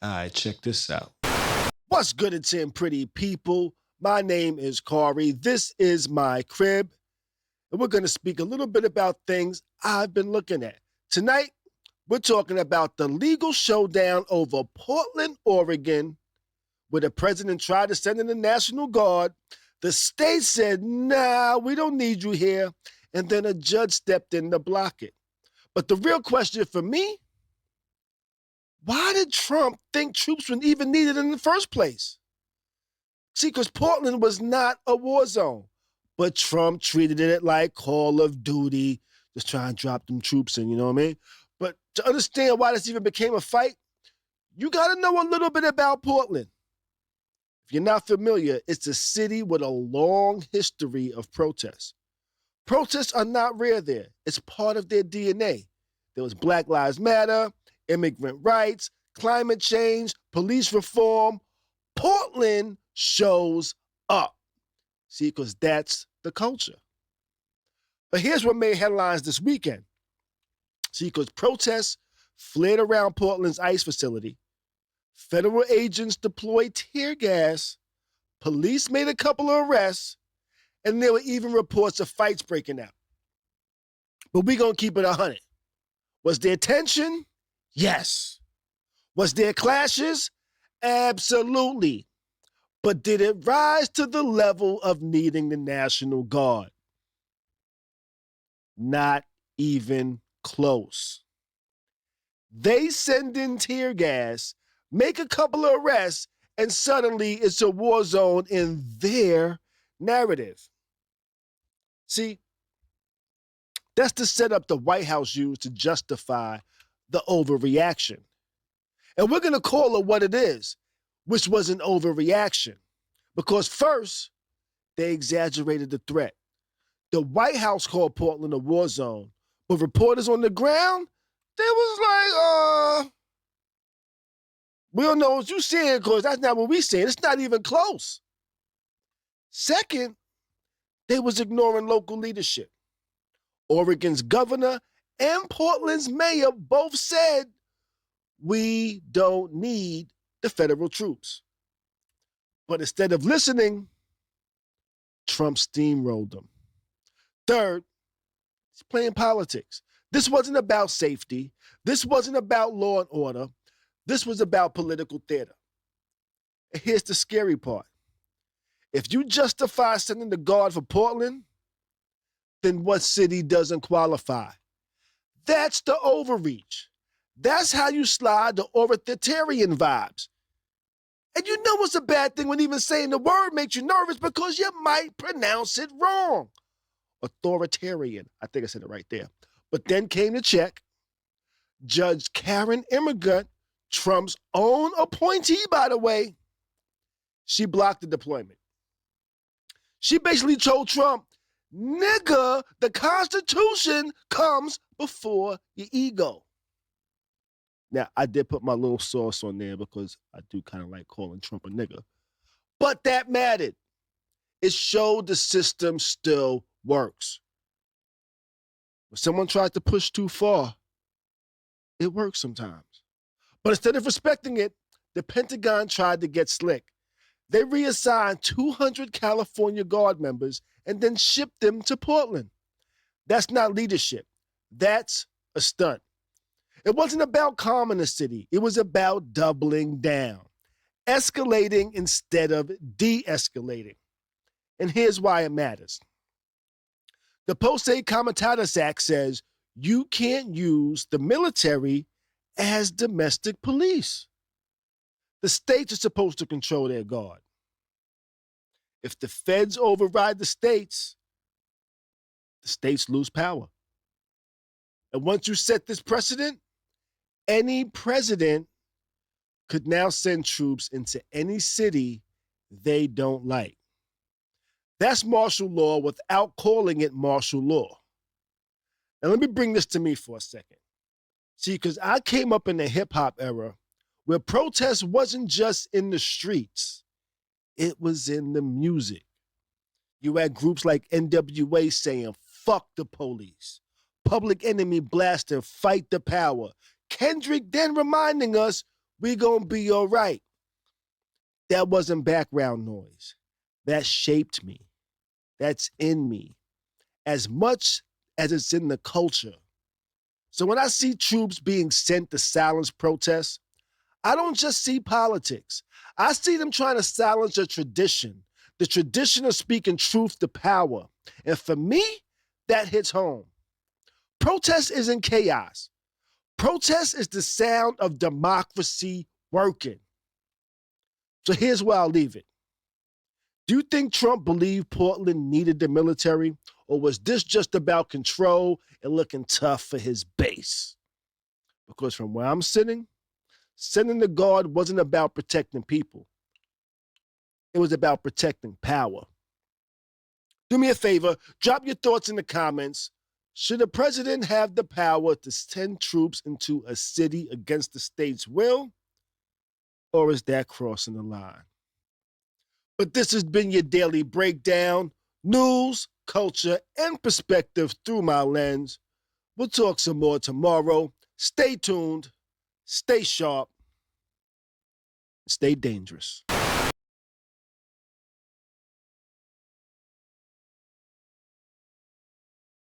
All right, check this out. What's good, it's in pretty people? My name is Khary. This is my crib. And we're going to speak a little bit about things I've been looking at. Tonight, we're talking about the legal showdown over Portland, Oregon, where the president tried to send in the National Guard. The state said, nah, we don't need you here. And then a judge stepped in to block it. But the real question for me, why did Trump think troops were even needed in the first place? See, because Portland was not a war zone, but Trump treated it like Call of Duty, just trying to drop them troops in, you know what I mean? But to understand why this even became a fight, you got to know a little bit about Portland. If you're not familiar, it's a city with a long history of protests. Protests are not rare there. It's part of their DNA. There was Black Lives Matter, immigrant rights, climate change, police reform. Portland shows up. See, because that's the culture. But here's what made headlines this weekend. See, because protests flared around Portland's ICE facility. Federal agents deployed tear gas. Police made a couple of arrests. And there were even reports of fights breaking out. But we're going to keep it 100. Was there tension? Yes. Was there clashes? Absolutely. But did it rise to the level of needing the National Guard? Not even close. They send in tear gas, make a couple of arrests, and suddenly it's a war zone in their narrative. See, that's the setup the White House used to justify the overreaction. And we're going to call it what it is, which was an overreaction. Because first, they exaggerated the threat. The White House called Portland a war zone, but reporters on the ground, they was like, we don't know what you're saying because that's not what we're saying. It's not even close. Second, they was ignoring local leadership. Oregon's governor and Portland's mayor both said, we don't need the federal troops. But instead of listening, Trump steamrolled them. Third, he's playing politics. This wasn't about safety. This wasn't about law and order. This was about political theater. And here's the scary part. If you justify sending the Guard for Portland, then what city doesn't qualify? That's the overreach. That's how you slide the authoritarian vibes. And you know it's a bad thing when even saying the word makes you nervous because you might pronounce it wrong. Authoritarian. I think I said it right there. But then came the check. Judge Karen Immigrant, Trump's own appointee, by the way, she blocked the deployment. She basically told Trump, nigga, the Constitution comes before your ego. Now, I did put my little sauce on there because I do kind of like calling Trump a nigga. But that mattered. It showed the system still works. When someone tries to push too far, it works sometimes. But instead of respecting it, the Pentagon tried to get slick. They reassigned 200 California Guard members and then shipped them to Portland. That's not leadership. That's a stunt. It wasn't about calming the city. It was about doubling down, escalating instead of de-escalating. And here's why it matters. The Posse Comitatus Act says you can't use the military as domestic police. The states are supposed to control their guard. If the feds override the states lose power. And once you set this precedent, any president could now send troops into any city they don't like. That's martial law without calling it martial law. Now let me bring this to me for a second. See, because I came up in the hip-hop era where protest wasn't just in the streets, it was in the music. You had groups like NWA saying, fuck the police. Public Enemy blasting, fight the power. Kendrick then reminding us, We gonna be all right. That wasn't background noise. That shaped me. That's in me as much as it's in the culture. So when I see troops being sent to silence protests, I don't just see politics. I see them trying to silence the tradition of speaking truth to power. And for me, that hits home. Protest isn't chaos. Protest is the sound of democracy working. So here's where I'll leave it. Do you think Trump believed Portland needed the military, or was this just about control and looking tough for his base? Because from where I'm sitting, sending the guard wasn't about protecting people. It was about protecting power. Do me a favor, drop your thoughts in the comments. Should a president have the power to send troops into a city against the state's will? Or is that crossing the line? But this has been your daily breakdown, news, culture, and perspective through my lens. We'll talk some more tomorrow. Stay tuned, stay sharp, stay dangerous.